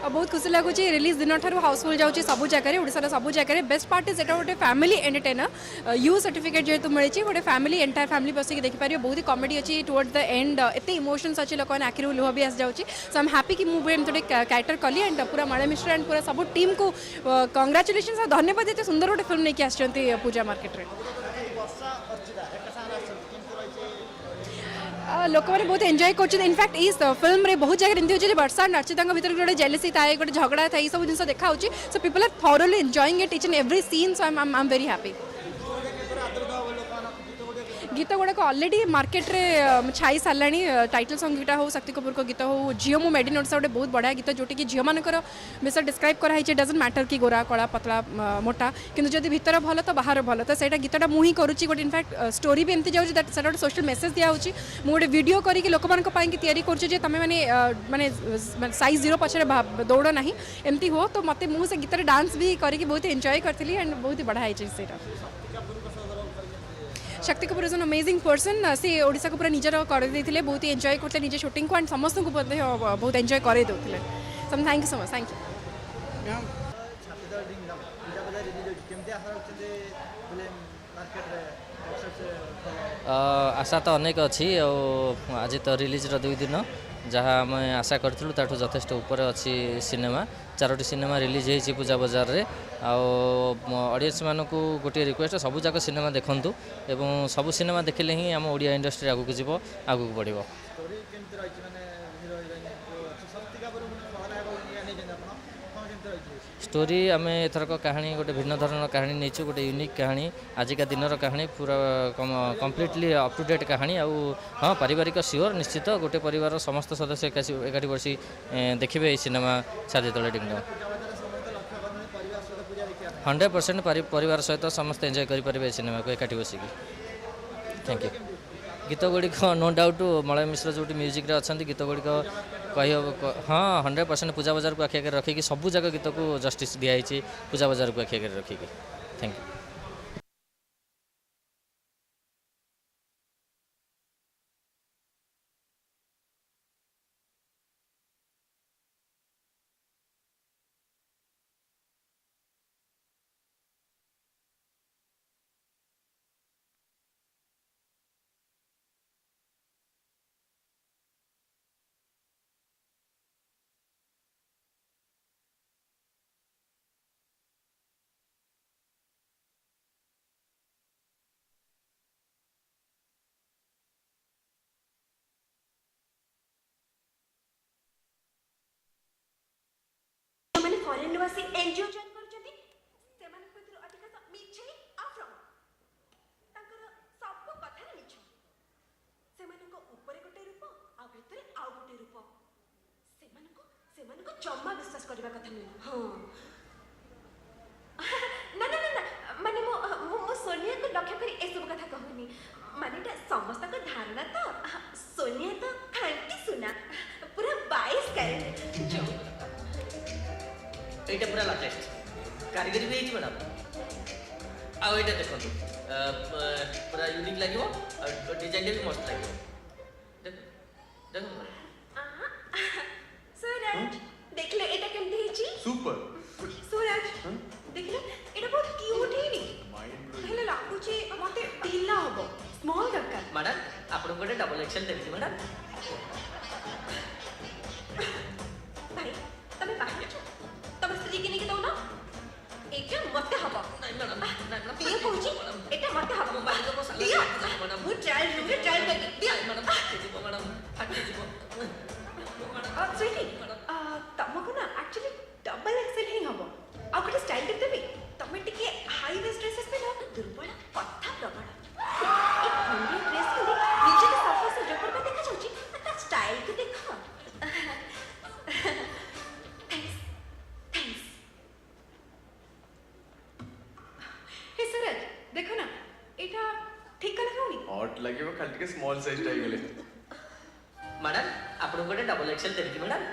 बहुत खुशी लगुच रिलीज दिन ठार हाउसफुल जाऊँगी सब जगह ओडार सब जगह बेस्ट पार्ट इज एटा गोटे फैमिली एंटरटेनर यू सर्टिफिकेट जेहतु मिली गोटे फैमिली एंटायर फैमिली बसिक देखिपारे बहुत ही कॉमेडी अच्छी टुवर्ड्स द एंड एत इमोशंस अच्छी लोक आखिर लुह भी आसी जाऊँगी सो आई एम हैप्पी कि मुझे एमती गोटे कैरेक्टर कली एंड पूरा माला मिश्र एंड पूरा सब टीम को कंग्राचुलेशन धन्यवाद एत सुंदर गोटे फिल्म नहीं आसती पूजा मार्केट में लोक मैंने बहुत एंजॉय कर इनफैक्ट इस फिल्म रे बहुत जगह एमती होची वर्षा और अर्चिता भीतर गोटे जेलसी थाए गोटे झगड़ा थाए सब जिन देखा so people are thoroughly enjoying it each and every scene so I am very happy गीत गुड़ाक अलरेडी मार्केट रे छाई सारा टाइटल सॉन्ग गीटा हो शक्ति कपूर को गीत हो झील मो मेड इन ओडिशा गोटे बहुत बढ़िया गीत जोटी कि झील मानकर विषय डिस्क्राइब कराई डजंट मैटर कि गोरा कला पतला मोटा किंतु जदि भीतर भल तो बाहर भल तो सैटा गीतटा मुझे करुच्ची गोटे इनफैक्ट स्टोरी भी एमती जाऊँगी दैट गोटे सोशल मेसेज दिया गोटे वीडियो करके लोक मानी तुम मैंने साइज जीरो पछे दौड़ ना एमती हो तो मत मुझे गीत डांस भी करके बहुत एंजॉय करी एंड बहुत ही बढ़िया है Shakti Kapoor is an amazing person सी ओडिशा को पूरा निजर कर बहुत ही एंजॉय करते निजे शूटिंग को एंड समस्त को बहुत एंजॉय करे देते so thank you so much thank you आशा तो अनेक अच्छी आज तो रिलीज 2 दिन जहाँ आम आशा करूँ ताठू यथेष्ट उपर अच्छी सिनेमा 4टी सिनेमा रिलीज होती पूजा बजार रे ऑडियंस मानक गोटे रिक्वेस्ट सब जाक सिनेमा देखूँ एवं सब सिनेमा देखिले ही आम ओडिया इंडस्ट्री आगू को जीव आगू को बढ़िबो स्टोरी आम एथरक कहानी गोटे भिन्न धरण कहानी नहीं गोटे यूनिक कहानी आजिका दिनर कहानी पूरा कम्प्लीटली अप टू डेट कहानी हाँ पारिवारिक सियोर निश्चित गोटे परिवार समस्त सदस्य एकाठी बसी देखिए ये सिनेमा छादी तले डिंगडम 100% परिवार सहित समस्त एंजॉय करेंगे सिनेमा को एकाठी बसिकी थैंक यू गीत गुड़िक नो डाउट मलय मिश्र जो म्यूजिक अच्छा गीत गुड़िक कह हाँ 100% पूजा बाजार को आखि आगे रखिकी सब जगह गीत को जस्टिस दिखाई पूजा बाजार को आखि आगे रखिकी थैंक यू फॉरेन वासी एनजीओ जॉइन करछथि सेमान पत्र अधिकांश मिछे आफ्रम तांकर सब कथा मिछ सेमान को ऊपर गोटे रूप आ भितरे आ गोटे रूप सेमान को जम्मा विश्वास करबा कथा नहीं हां ना ना ना माने मो सोनिया को लक्ष्य करी ए सब कथा कहूनी माने ता समस्त को धारणा तो सोनिया तो खांटी सुना पूरा 22 कैरेट এইটা পুরা লাটেস্ট কারিগরি भी ହେଇଛି ম্যাডাম ଆଉ ଏଇଟା ଦେଖନ୍ତୁ ପୁରା ୟୁନିକ୍ ଲାଗିବ ଆଉ ଡିଜାଇନଟା ବି ମସ୍ତ ଲାଗିବ ଦେଖନ୍ତୁ सूरज देख ले एटा केमती ହେଇଛି सुपर सूरज देख ले एटा बहुत क्यूट हेनी हेले लागुची मते ढिला हबो स्मॉल दरकार ମ୍ୟାଡ଼ାମ୍ ଆପଣଙ୍କୁ ଗୋଟେ ଡବଲ ଏକ୍ସେଲ ଦେବି ମ୍ୟାଡ଼ାମ୍ भाई तमे बाहर छ तमे स्त्री के नहीं दो ना एटा मते हबो ନାଇଁ ମ୍ୟାଡ଼ାମ୍ दिया पहुंची एटा मते हबो ମୋବାଇଲ ତ ବସା दिया ମ୍ୟାଡ଼ାମ୍ मु ट्रायल रूम रे ट्रायल कर दिया ମ୍ୟାଡ଼ାମ୍ ଫାଟିଯିବ ମ୍ୟାଡ଼ାମ୍ ଫାଟିଯିବ स्वीटी तमको ना एक्चुअली डबल एक्सेल ही हबो आ गोटे स्टाइल दे देबी तमे टिके हाई वेस्ट ड्रेसेस पे ना दुर्बल कथा प्रबल एक खुंडी ड्रेस में नीचे के सफा से जो पर देखा जाउची ता स्टाइल को देखो थैंक्स हे सूरज देखो ना एटा ठीक कला होनी हॉट लगे वो खाली के स्मॉल साइज टाइप गेले ମ୍ୟାଡ଼ାମ୍ ଆପଣଙ୍କୁ ଗୋଟେ ଡବଲ ଏକ୍ସେଲ ଦେବି ମ୍ୟାଡ଼ାମ୍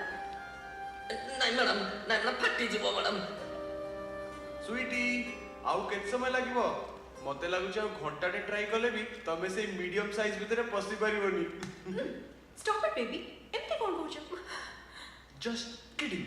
ନାଇଁ ମ୍ୟାଡ଼ାମ୍ ଫାଟିଯିବ ମ୍ୟାଡ଼ାମ୍ स्वीटी आउ केत समय लागिवो मते लागुछ आ घंटाटे ट्राई कले भी तमे से मीडियम साइज भितरे पसी परिबोनी स्टॉप इट बेबी एमती कोन कहू जस्ट किडिंग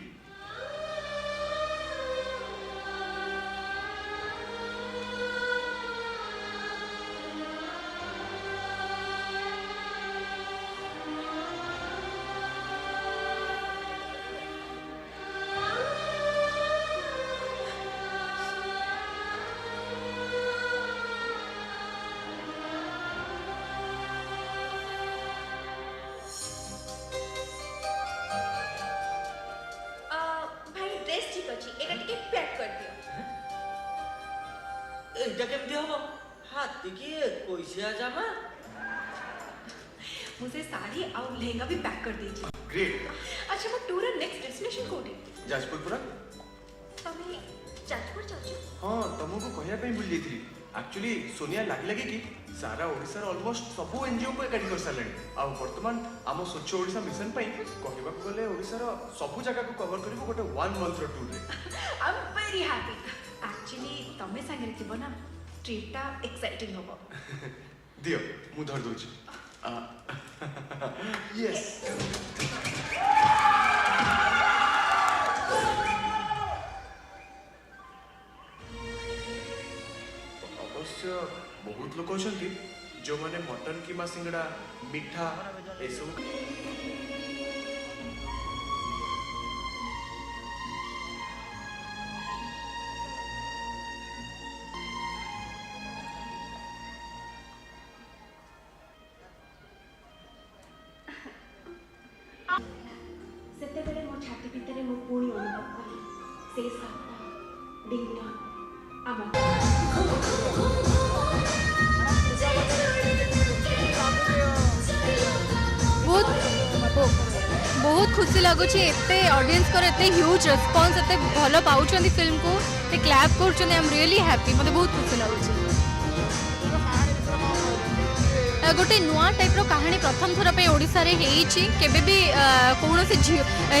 झिया जामा मुझे साड़ी और लहंगा भी पैक कर दीजिए। ग्रेट। अच्छा वो टूर नेक्स्ट डेस्टिनेशन कोठी जाजपुर पूरा तमे जाजपुर जाउछु। हाँ तुमको कहया पे भूल जाइथि एक्चुअली सोनिया लगे कि सारा ओडिसा ऑलमोस्ट सब एनजीओ को एकाठी कर सारे आ वर्तमान आम स्वच्छ ओडिसा मिशन पई कहबा गले ओडिसा रो सब जगह को कवर करिवो गोटे 1 मंथ रो टूर रे। आई एम वेरी हैप्पी एक्चुअली तमे संगे थिबो ना ट्रिप टा एक्साइटिंग होबो। दियो मु धर दोची यस अवश्य बहुत लोक अछंती जो माने मटन किमा सिंगड़ा मिठा ए सब सेतेबेले मो छाती भितरे मो पुणी अनुभव कली से सारा डिंगडोंग आम बहुत खुशी लगुच एते ऑडियंस को एते ह्यूज रेस्पॉन्स एते भलो पाउछंदी फिल्म को ते क्लैप करछंदी आई एम रियली हैप्पी मते बहुत खुशी लगुच गोटे नुआ टाइप रो कहानी प्रथम थर पे ओडिसा रे हेइची केबे भी कोनोसी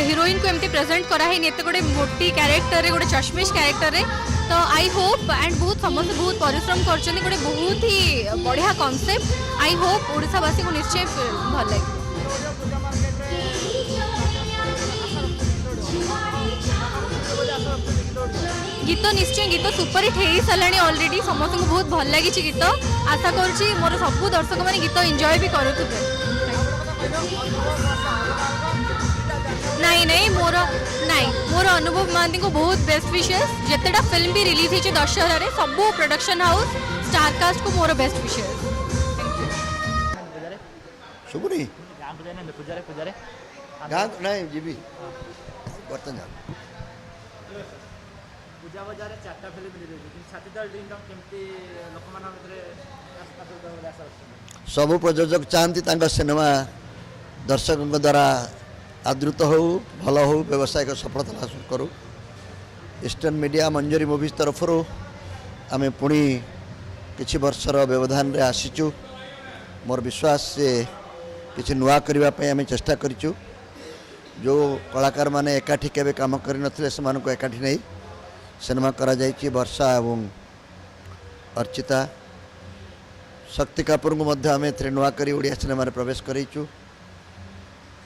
हीरोइन को एमती प्रेजेंट करा है नेते गोटे मोटी कैरेक्टर रे गोटे चश्मिश कैरेक्टर रे तो आई होप एंड बहुत समस्त बहुत परिश्रम करछंदी गोटे बहुत ही बढ़िया कांसेप्ट आई होप ओडिसावासी को निश्चय भल लगे। गीत निश्चय गीत सुपरहिट हो सारे ऑलरेडी समस्त को बहुत भल लगी गीत आशा करुँची मोर सब दर्शक मैंने गीत एंजॉय भी करुवे। नहीं मोर अनुभव महांती को बहुत बेस्ट विशेष जितेटा फिल्म भी रिलीज होती दशहरा रे सब प्रोडक्शन हाउस स्टारकास्ट को मोर बेस्ट विशेष। शुभुनी गाँ नहीं जीवी बर्तन पूजा बजार चार्टा फिल्म रिलीज छातीदार डिंगडंग केमती लोकमान भितर सबु प्रयोजक चाहती सिनेमा दर्शकों द्वारा आदृत हो भल हो व्यवसायिक सफलता हासिल करूँ। ईस्टर्न मीडिया मंजरी मूवीज तरफ आम पुणी किछि वर्षर व्यवधान रे आसीचु मोर विश्वास से किछि नुआ करने आम चेष्टा करिचु जो कलाकार माने एकाठी केबे काम करि नथिले समान को एकाठी नहीं सिनेमा करा जाइछि। वर्षा एवं अर्चिता शक्ति कपूर को मध्य आम ए नुआ करी ओडिया सिनेमा रे प्रवेश करिचु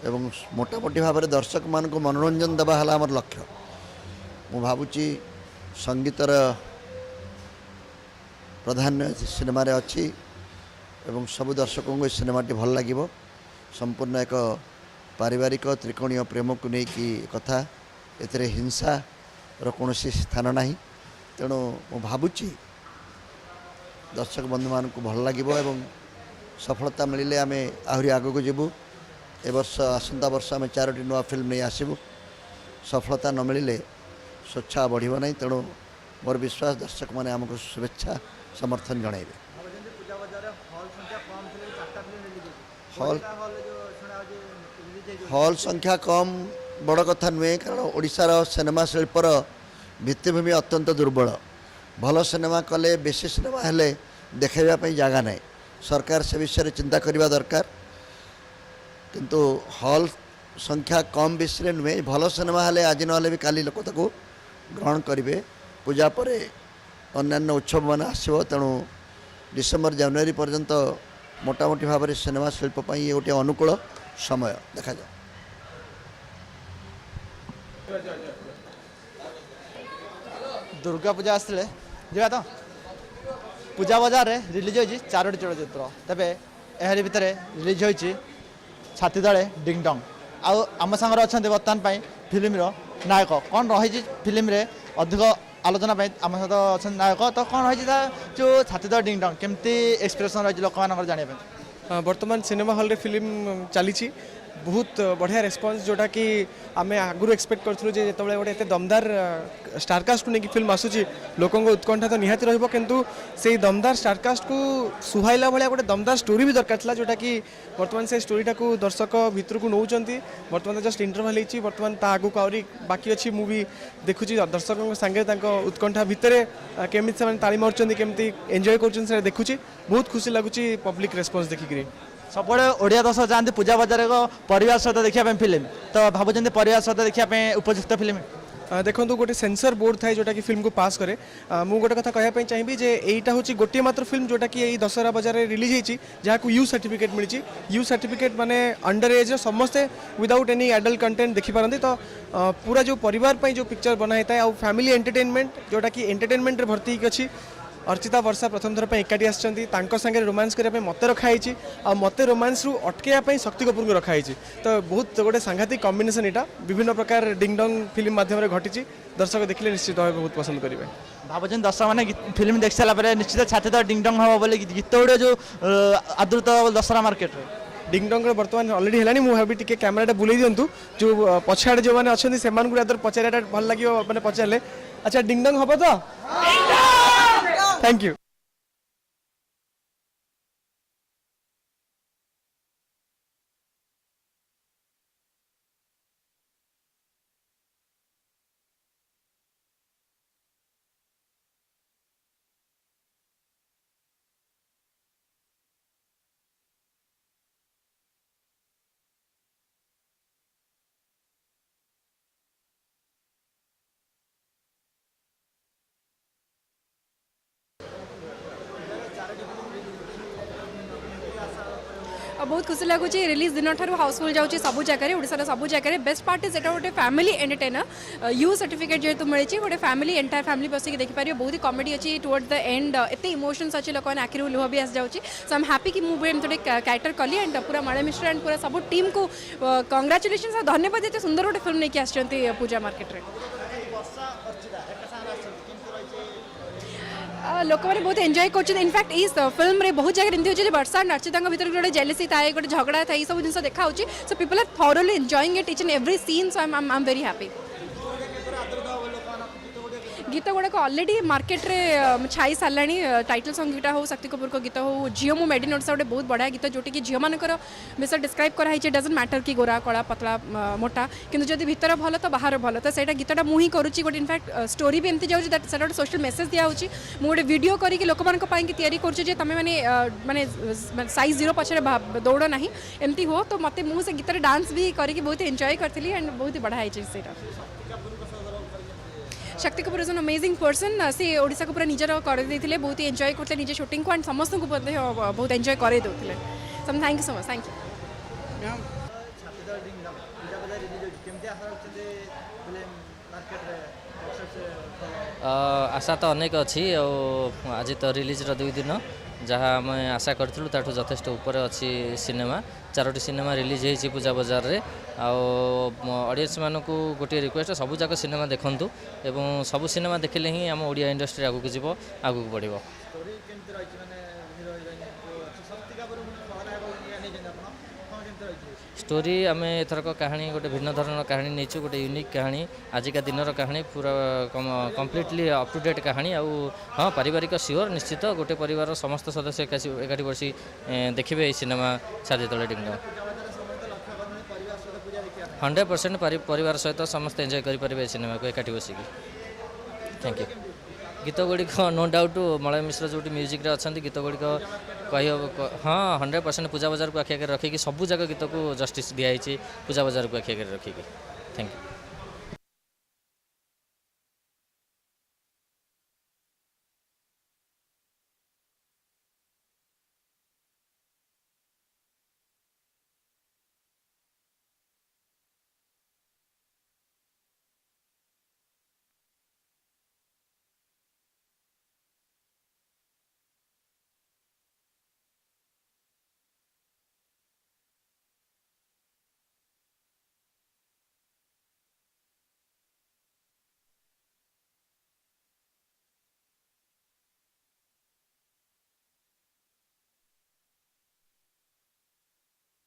एवं मोटामोटी भाव में दर्शक मान को मनोरंजन देवा है आमर लक्ष्य। मु भावुची संगीतर प्राधान्य सिनेमा रे अच्छी एवं सब दर्शकों को सिनेमाटी भल लगे संपूर्ण एक पारिवारिक त्रिकोणीय प्रेम को लेकिन कथा एते हिंसा कौन स्थान ना तेणु मु भावुची दर्शक बंधु मान को भल लगे एवं सफलता मिले आम आहरी आग को जीवु। ए वर्ष आसंता वर्ष आम 4टी नुआ फिल्म नहीं आसबू सफलता न मिले स्वेच्छा बढ़िब ना तेणु मोर विश्वास दर्शक मैंने आमको शुभेच्छा समर्थन जनइबे। हॉल संख्या कम बड़ कथा नुहे कारण ओडिशार सिनेमा शिल्पर भित्तिभूमि अत्यंत दुर्बल भल सिनेमा कले बेसी सिनेमा हेले देखाइबा जगह ना सरकार से विषय चिंता करने दरकार किंतु हॉल संख्या कम विषय नुहे भल सिनेमा हेले आज ना भी काली लोक ताको ग्रहण करेंगे पूजा पर अन्य उत्सव मान आसो तेणु डिसेम्बर जनवरी पर्यंत मोटामोटी भाव में सिनेमा शिल्प ये गोटे अनुकूल समय देखा जाए। दुर्गा पूजा आसले जा तो पूजा बजार रे रिलीज होती 4टी चलचित्र तेरे एहरी भितर रिलीज होती छाती दले डिंगडंग आम सांगे अच्छा बर्तमान फिल्म नायक कौन रही फिल्म रे अधिक आलोचना आम सहित अच्छा नायक तो कौन रही जो छाती दल डिंगडंग केमती एक्सप्रेशन रही लोक मान जाना बर्तमान सिनेमा हॉल रे फिल्म चली बहुत बढ़िया रेस्पॉन्स जोटा कि आम आगु एक्सपेक्ट करूँ जो गोटे एत दमदार स्टारकास्ट को लेकिन फिल्म आसूँ लोक उत्कंठा तो निहाती रु से दमदार स्टारकास्ट को सुहाइला भाया गोटे दमदार स्टोरी भी दरकार था जोटा कि बर्तमान से स्टोरीटा को दर्शक भितर को नौ बर्तमान जस्ट इंटरवल होती बर्तमान आगू आहरी बाकी अच्छी मुवी देखुची दर्शकों सांगे उत्कंठा भितर केमी से ताली मार्च केमी एंजॉय कर देखुची बहुत खुशी लगुच पब्लिक रेस्पॉन्स देखिक सब ओडिया दर्शक जाती पूजा बजार को परिवार सहित देखा फिल्म तो भावुं परिवार सहित देखा उपयुक्त फिल्म देखो गोटे सेंसर बोर्ड थाए जोटा कि फिल्म को पास करे मु गोटे कथा कहना चाहिए जे एटा हूँ गोटे मात्र फिल्म जोटा कि यही दशहरा बजार रिलीज होती जहाँ यू सर्टिफिकेट मिली यू सर्टिफिकेट माने अंडर एज समस्ते विदाउट एनी एडल्ट कंटेंट देखिपारती तो पूरा जो परिवार जो पिक्चर बनाई था आउ फैमिली एंटरटेनमेंट जोटा कि एंटरटेनमेंट भर्ती अच्छी अर्चिता वर्षा प्रथम थर एकाठी आसंगे रोमांस करने मत रखाई आ मत रोमांस रु अटकैया शक्ति कपूर को रखाई तो बहुत गोटे सांघातिक कॉम्बिनेशन यहाँ विभिन्न प्रकार डिंगडंग फिल्म माध्यम घटी दर्शक देखिले निश्चित भाव बहुत पसंद करेंगे भावुं दर्शक मैंने फिल्म देख सारा निश्चित छाती तो डिंगडंग हम बोले गीत गुड़े जो आदृत दशहरा मार्केट डिंगडंग बर्तमान अलरेडी है मुझे टी कैमेराटा बुले दिंतु जो पछाड़े जो मैंने अच्छे से पचारा भल लगे मैंने पचारे अच्छा डिंगडंग हम तो थैंक यू बहुत खुशी लगुच रिलीज दिन ठार हाउसफुल जाऊँगी सब जगह ओडार सब जगह बेस्ट पार्ट इज एटा गोटे फैमिली एंटरटेनर यू सर्टिफिकेट जेहतु मिली गोटे फैमिली एंटायर फैमिली बसिक देखिपारे बहुत ही कॉमेडी अच्छी टुवर्ड्स द एंड एत इमोशंस अच्छी लोक आखिर लुह भी आस जाऊँगी सो आई एम हैप्पी कि मुझे एम कैरेक्टर कली एंड पूरा मड़े मिश्र एंड पूरा सब टीम को कंग्राचुलेशन धन्यवाद ये सुंदर गोटे फिल्म नहीं आसती पूजा मार्केट रे लोक मैंने बहुत एंजॉय कर इनफैक्ट इस फिल्म रे बहुत जगह एमती होची वर्षा और अर्चिता भीतर गोटे जेलसी थाए गोटे झगड़ा थाए सब जिन देखा so people are thoroughly enjoying it each and every scene so I am very happy गीत गुड़ाक अलरेडी मार्केट रे छाई सारा टाइटल सॉन्ग गीटा हो शक्ति कपूर को गीत हो झील मो मेड इन ओडिशा गोटे बहुत बढ़िया गीत जोटी कि झील मानकर विषय डिस्क्राइब कराई डजंट मैटर कि गोरा कला पतला मोटा किंतु जदि भीतर भल तो बाहर भल तो सैटा गीतटा मुझे करुच्ची गोटे इनफैक्ट स्टोरी भी एमती जाऊँगी दैट गोटे सोशल मेसेज दिखाऊँगी मुझे गोटे वीडियो करके लोक मानी तुम मैंने साइज जीरो पछे दौड़ ना एमती हो तो मत मुझे गीत डांस भी करके बहुत एंजॉय करी एंड बहुत ही बढ़िया है Shakti Kapoor is an amazing person से ओडिशा को पूरा निजर कर बहुत ही एंजॉय करते निजे शूटिंग को एंड समस्त को बहुत एंजॉय करे देते so thank you so much thank you आशा तो अनेक अच्छी आज तो रिलीज दुई दिन जहाँ आम आशा करूँ ताठू जथेष ऊपर अच्छी सिनेमा 4टी सिनेमा रिलीज होती पूजा बजार रे ऑडियंस मानक गोटे रिक्वेस्ट सब जाक सिनेमा देखूँ एवं सब सिनेमा देखिले ही आम ओडिया इंडस्ट्री आगू को जीव आगू को बढ़िबो स्टोरी आम एथरक कहानी गोटे भिन्न धरण कहानी नहीं गोटे यूनिक कहानी आजिका दिन कहानी पूरा कम्प्लीटली अप टू डेट कहानी हाँ पारिवारिक सियोर निश्चित गोटे परिवार समस्त सदस्य एकाठी बसी देखिए ये सिनेमा छाती तले डिंगडंग 100% परिवार सहित समस्त एंजॉय करेंगे सिनेमा को एकाठी बसिकी थैंक यू गीत गुड़िक नो डाउट मलय मिश्र जो म्यूजिक अच्छा गीत गुड़िक कह हाँ 100% पूजा बाजार को आखि आगे रखिकी सब जगह गीत को जस्टिस दिखाई पूजा बाजार को आखि आगे रखिकी थैंक यू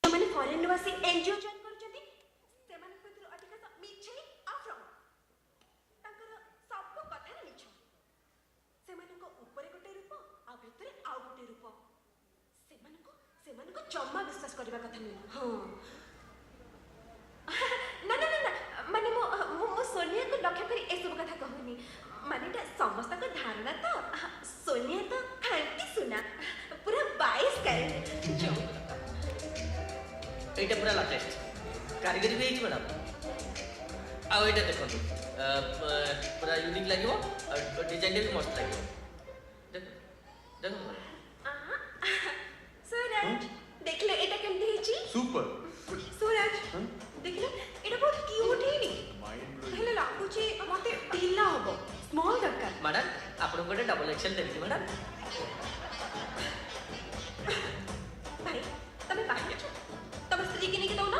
मैंने फॉरेन वासी एनजीओ जॉइन କରିବା କଥା ନୁହେଁ ହଁ ନା ନା ନା ନା ମାନେ ମୁଁ ସୋନିଆକୁ ଲକ୍ଷ୍ୟ କରି ଏସବୁ କଥା କହୁନି ମାନେ ଏଇଟା ସମସ୍ତଙ୍କ ଧାରଣା ତ ସୋନିଆ ତ ଖାଣ୍ଟି ସୁନା ପୁରା 22 କ୍ୟାରେଟ୍ এইটা পুরা লাটেস্ট কারিগরি ବି ହେଇଛି ମ୍ୟାଡ଼ାମ୍ ଆଉ ଏଇଟା ଦେଖନ୍ତୁ ପୁରା ୟୁନିକ୍ ଲାଗିବ ଆଉ ଡିଜାଇନଟା ବି ମସ୍ତ ଲାଗିବ ଦେଖନ୍ତୁ ସୁରଜ ଦେଖିଲେ ଏଇଟା କେମିତି ହେଇଛି ସୁପର ସୁରଜ ଦେଖିଲେ ଏଇଟା ବହୁତ କ୍ୟୁଟ୍ ହେଇନି ହେଲେ ଲାଗୁଛି ମତେ ଢିଲା ହବ ସ୍ମଲ୍ ଦରକାର ମ୍ୟାଡ଼ାମ୍ ଆପଣଙ୍କୁ ଗୋଟେ ଡବଲ ଏକ୍ସେଲ୍ ଦେବି ମ୍ୟାଡ଼ାମ୍ ଭାଇ ତମେ ବାହାରୁଛ ତମ ସ୍ତ୍ରୀକି ନେଇକି ଦଉନ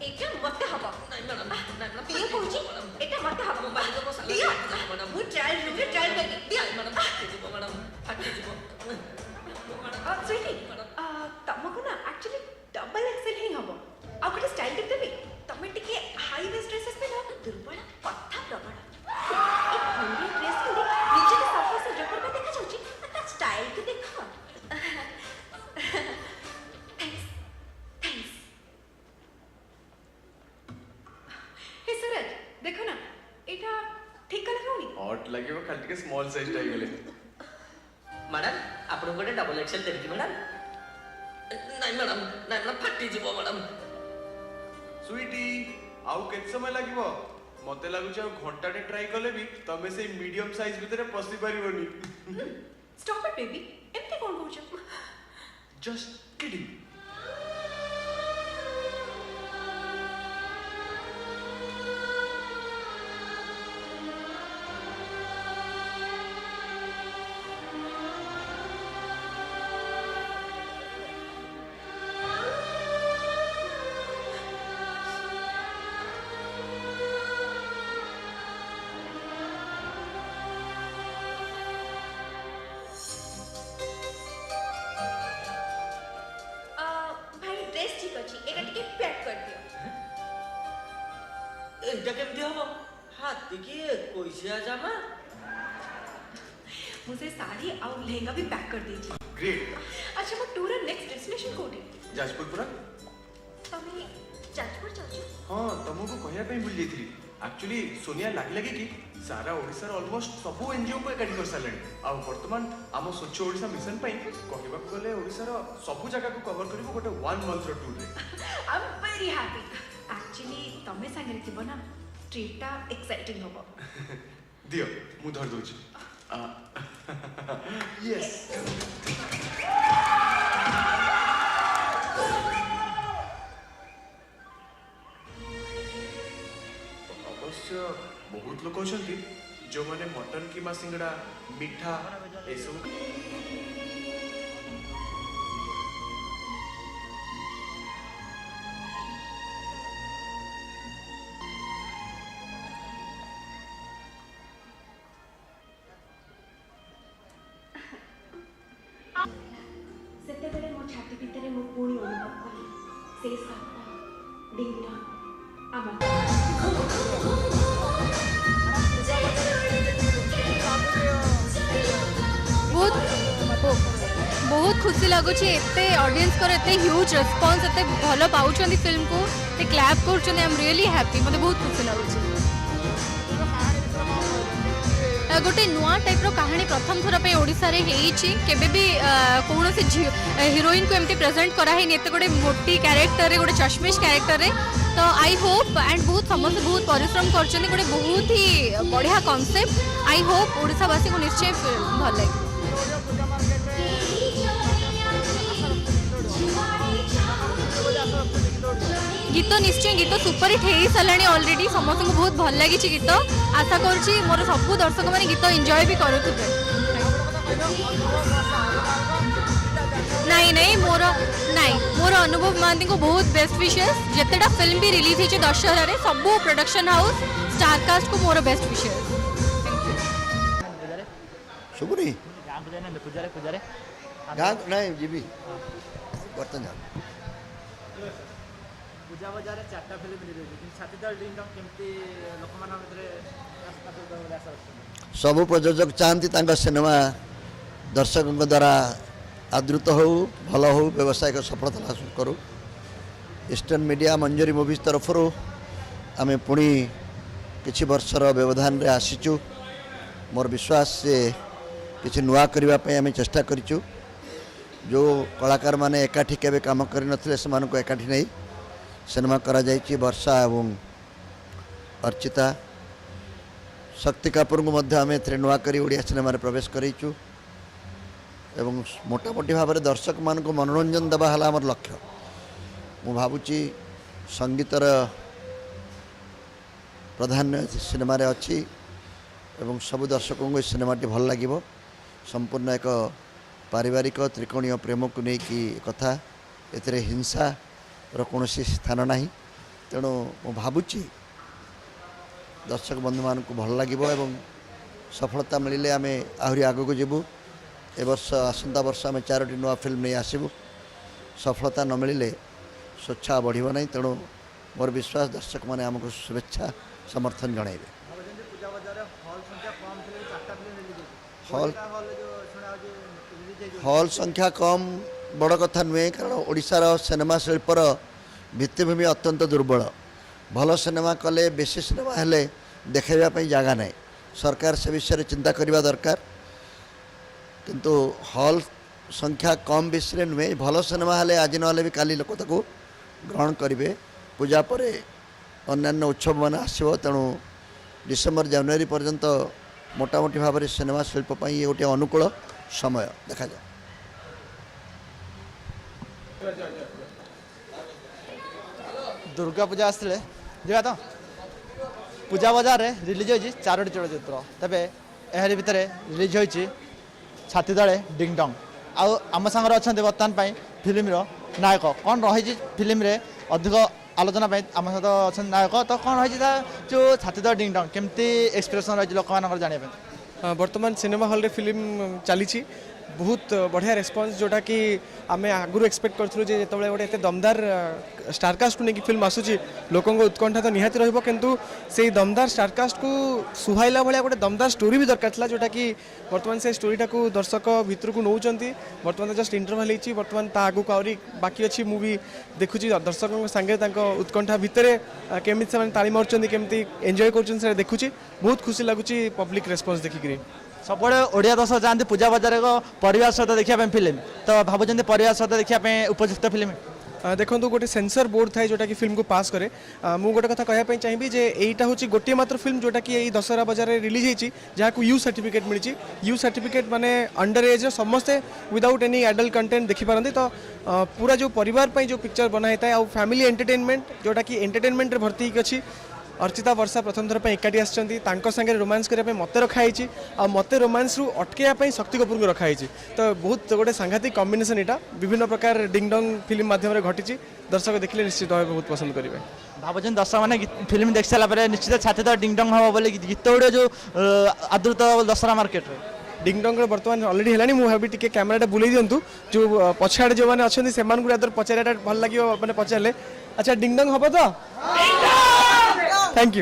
ଏଇଟା ମତେ ହବ ନାଇଁ ମ୍ୟାଡ଼ାମ୍ ଦିଅ କହୁଛି ଏଇଟା ମତେ ହବ ଦିଅ ମୁଁ ଟ୍ରାଏଲ୍ ରୁମ୍ରେ ଟ୍ରାଏଲ୍ କରିବି ଦିଅ ମ୍ୟାଡ଼ାମ୍ ଫାଟିଯିବ ମ୍ୟାଡ଼ାମ୍ ଫାଟିଯିବ ସୁଇଟି ତମକୁ ନା ଆକ୍ଚୁଆଲି ଡବଲ ଏକ୍ସେଲ୍ ହିଁ ହବ ଆଉ ଗୋଟେ ଷ୍ଟାଇଲ୍ ଦେବି ତମେ ଟିକେ ହାଇ ୱେଷ୍ଟ ଡ୍ରେସେସ୍ ପିନ୍ଧ ଦୁର୍ବଳ କଥା ପ୍ରବଳ ଏ ଖଣ୍ଡିଆ ଡ୍ରେସ୍ ପିନ୍ଧି ନିଜକୁ ସଫା ସେ ଯୋଗର ଦେଖାଯାଉଛି ତା ଷ୍ଟାଇଲ୍କୁ ଦେଖ थैंक्स हे सूरज देखो ना एटा ठीक कला होनी हॉट लगे खाली टिके स्मॉल साइज टाइप गेले ମ୍ୟାଡ଼ାମ୍ ଆପଣଙ୍କୁ ଗୋଟେ ଡବଲ ଏକ୍ସେଲ୍ ଦେବି ମ୍ୟାଡ଼ାମ୍ ନାଇଁ ମ୍ୟାଡ଼ାମ୍ ଫାଟିଯିବ ମ୍ୟାଡ଼ାମ୍ स्वीटी आउ केत समय लागिवो मते लागुछ आ घंटाटे ट्राई कले भी तमे से मीडियम साइज भितरे पसी परिबोनी स्टॉप इट बेबी एमती कोन कहउछ जस्ट किडिंग भाई ड्रेस ठीक अछि एटा टिके पैक कर दियो এইটা কেমতি হব হাতি কি কইছিয়া জামা मुझे साड़ी और लहंगा भी पैक कर दीजिए ग्रेट अच्छा वो टूर नेक्स्ट डेस्टिनेशन कोठी जाजपुर पुरा तमे जाजपुर जाउछु हां तमको कहया पे भूल जेथि एक्चुअली सोनिया लगे कि सारा ओडिसा ऑलमोस्ट सबो एनजीओ को एकाडी कर सारले आ वर्तमान आम स्वच्छ ओडिसा मिशन पई कहबा गले ओडिसा रो सबो जगह को कवर करबो गोटे 1 मंथ रो टूर रे आई एम वेरी हैप्पी एक्चुअली तमे संगे थिबो ना ट्रिपटा एक्साइटिंग होबो दियो मु धर दोची यस अवश्य बहुत लोक अछंती जो माने मटन कीमा सिंगड़ा मिठा ए सब सेते बेले मो छाती भितरे मो पुणी अनुभव कली से सपना डिंगडोंग आमा बहुत बहुत खुशी लगुच एते ऑडियंस कर एते ह्यूज रेस्पॉन्स एते भलो पाउछंदी फिल्म को ते क्लैप करछंदी आई एम रियली हैप्पी मते बहुत खुशी लगुच गोटे नुआ टाइप रो कहानी प्रथम थर पे ओडिसा रे हेइची केबे भी कोनोसी हीरोइन को एमती प्रेजेंट करा है नेते गोटे मोटी कैरेक्टर रे गोटे चश्मिश कैरेक्टर रे तो आई होप एंड बहुत समस्त बहुत परिश्रम करछंदी गोटे बहुत ही बढ़िया कांसेप्ट आई होप ओडिसावासी को निश्चय भल लगे गीत निश्चय गीत सुपर हिट हो सारे ऑलरेडी समस्त को बहुत भल लगी गीत आशा करुँची मोर सब दर्शक मैंने गीत एंजॉय भी करुवे नहीं नहीं मोर अनुभव महांती को बहुत बेस्ट विशेष जितेटा फिल्म भी रिलीज होती दशहरा रे सब प्रोडक्शन हाउस स्टारकास्ट को मोर बेस्ट विशेष शुभुनी पूजा रे गाँ नहीं जीवी बर्तन जा पूजा बजार रे चारटा फिल्म रिलीज होती छातीदार डिंगडोंग केमती लोकमान भितर सबु प्रयोजक चाहती सिनेमा दर्शकों द्वारा आदृत हो भल हो व्यवसायिक सफलता हासिल करूँ ईस्टर्न मीडिया मंजरी मूवीज तरफ आम पुणी किछि वर्षर व्यवधान रे आसीचु मोर विश्वास से किछि नुआ करने आम चेष्टा करिचु जो कलाकार माने एकाठी केबे काम करि नथिले समान को एकाठी नहीं सिनेमा करा जायछि वर्षा एवं अर्चिता शक्ति कपूर को मध्य आम ए नुआ करी ओडिया सिनेमा रे प्रवेश करिचु एवं मोटामोटी भाव में दर्शक मान को मनोरंजन देवा है आमर लक्ष्य मु भावुची संगीतर प्राधान्य सिनेमा रे अच्छी एवं सब दर्शकों को सिनेमाटी भल लगे संपूर्ण एक पारिवारिक त्रिकोणीय प्रेम को लेकिन कथा एते हिंसा कौन स्थान ना तेणु मु भावुची दर्शक बंधु मान को भल लगे एवं सफलता मिले आम आहरी आग को जीवु ए वर्ष आसंता वर्ष आम 4टी नुआ फिल्म नहीं आसबू सफलता न मिले स्वेच्छा बढ़िब ना तेणु मोर विश्वास दर्शक मैंने आमको शुभेच्छा समर्थन जनइबे हॉल संख्या कम बड़ कथा नुहे कारण ओडिशार सिनेमा शिल्पर भित्तिभूमि अत्यंत दुर्बल भल सिनेमा कले बेसी सिनेमा हेले देखाइबा जगह ना सरकार से विषय चिंता करने दरकार किंतु हॉल संख्या कम विषय नुहे भल सिनेमा हेले आज ना भी काली लोक ताको ग्रहण करेंगे पूजा पर अन्य उत्सव मान आसो तेणु डिसेम्बर जनवरी पर्यंत मोटामोटी भाव में सिनेमा शिल्प ये गोटे अनुकूल समय देखा जाए। दुर्गा पूजा आसले जा तो पूजा बजार रे रिलीज होती 4टी चलचित्र तेरे एहरी भितर रिलीज होती छाती दले डिंग डंग आम सांगे अच्छा बर्तमान फिल्म नायक कौन रही फिल्म रे अधिक आलोचना आम सहित अच्छा नायक तो कौन रही जो छाती दल डिंग डंग केमती एक्सप्रेशन रही लोक मान जाना बर्तमान सिनेमा हॉल रे फिल्म चली बहुत बढ़िया रेस्पॉन्स जोटा कि आम आगुरी एक्सपेक्ट करूँ जो गोटे एत दमदार स्टारकास्ट को लेकिन फिल्म आसूची लोकों उत्कंठा तो निहाती रहिबो किंतु से दमदार स्टारकास्ट को सुहाइला भाया गोटे दमदार स्टोरी भी दरकार था जोटा कि बर्तमान से स्टोरीटा को दर्शक भितर को नौकरी बर्तमान जस्ट इंटरवल होती बर्तमान ता आगू आहरी बाकी अच्छी मूवी देखुची दर्शकों सांगे उत्कंठा भितर केमी से ताली मार्च केमी एंजॉय कर देखुची बहुत खुशी लगुच पब्लिक रेस्पॉन्स देखिक सब ओडिया दर्शक जाती पूजा बजार परिवार सहित देखा फिल्म तो भावुं परिवार सहित देखा उपयुक्त फिल्म देखो गोटे सेंसर बोर्ड थाए जोटा कि फिल्म को पास करे मु गोटे कथा कहया चाहिए जे एटा होची गोटे मात्र फिल्म जोटा कि यही दशहरा बजार रे रिलीज होती जहाँ यू सर्टिफिकेट मिली यू सर्टिफिकेट माने अंडर एज समस्ते विदाउट एनी एडल्ट कंटेंट देखी पारती तो पूरा जो परिवार जो पिक्चर बनाई था आ फैमिली एंटरटेनमेंट जोटा कि एंटरटेनमेंट रे भर्ती अच्छी अर्चिता वर्षा प्रथम थर एकाठी आसंगे रोमांस करने मत रखाई आ मत रोमांस रु अटकैया शक्ति कपूर को रखाई तो बहुत गोटे सांघातिक कॉम्बिनेशन यहाँ विभिन्न प्रकार डिंग डंग फिल्म माध्यम घटी दर्शक देखिले निश्चित भाव बहुत पसंद करेंगे भावुं दर्शक मैंने फिल्म देख सारा निश्चित छाती तो डिंग डंग हम बोले गीत गुड़ा जो आदृत दशहरा मार्केट रे डिंग डंग बर्तमान अलरेडी है मुझे टी कैमेराटा बुले दिंतु जो पछाड़े जो मैंने अच्छा से पचारा भल लगे मैंने पचारे अच्छा डिंग डंग हम तो थैंक यू।